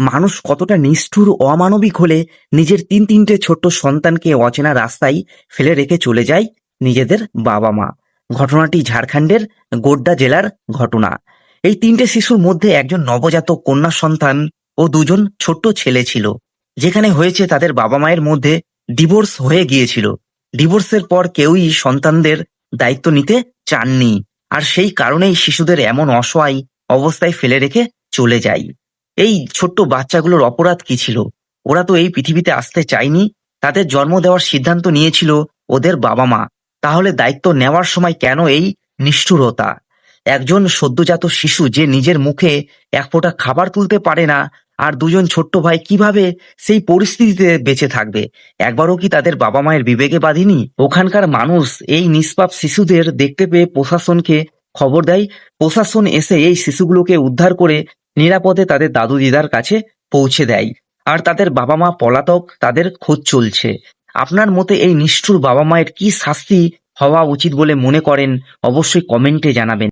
মানুষ কতটা নিষ্ঠুর অমানবিক হলে নিজের তিনটে ছোট্ট সন্তানকে অচেনা রাস্তায় ফেলে রেখে চলে যায় নিজেদের বাবা মা। ঘটনাটি ঝাড়খণ্ডের গোড্ডা জেলার ঘটনা। এই তিনটে শিশুর মধ্যে একজন নবজাতক কন্যা সন্তান ও দুজন ছোট্ট ছেলে ছিল। যেখানে হয়েছে তাদের বাবা মায়ের মধ্যে ডিভোর্স হয়ে গিয়েছিল। ডিভোর্সের পর কেউই সন্তানদের দায়িত্ব নিতে চাননি, আর সেই কারণেই শিশুদের এমন অসহায় অবস্থায় ফেলে রেখে চলে যায়। এই ছোট্ট বাচ্চাগুলোর অপরাধ কি ছিল? ওরা তো এই পৃথিবীতে আসতে চায়নি। তাদের জন্ম দেওয়ার সিদ্ধান্ত নিয়েছিল ওদের বাবা মা। তাহলে দায়িত্ব নেওয়ার সময় কেন এই নিষ্ঠুরতা? একজন সদ্যজাত শিশু যে নিজের মুখে এক ফোঁটা খাবার তুলতে পারে না, আর দুজন ছোট্ট ভাই কিভাবে সেই পরিস্থিতিতে বেঁচে থাকবে? একবারও কি তাদের বাবা মায়ের বিবেকে বাঁধেনি? ওখানকার মানুষ এই নিষ্পাপ শিশুদের দেখতে পেয়ে প্রশাসনকে খবর দেয়। প্রশাসন এসে এই শিশুগুলোকে উদ্ধার করে নিরাপদে তাদের দাদু দিদার কাছে পৌঁছে দেয়। আর তাদের বাবা মা পলাতক, তাদের খোঁজ চলছে। আপনার মতে এই নিষ্ঠুর বাবা মায়ের কি শাস্তি হওয়া উচিত বলে মনে করেন? অবশ্যই কমেন্টে জানাবেন।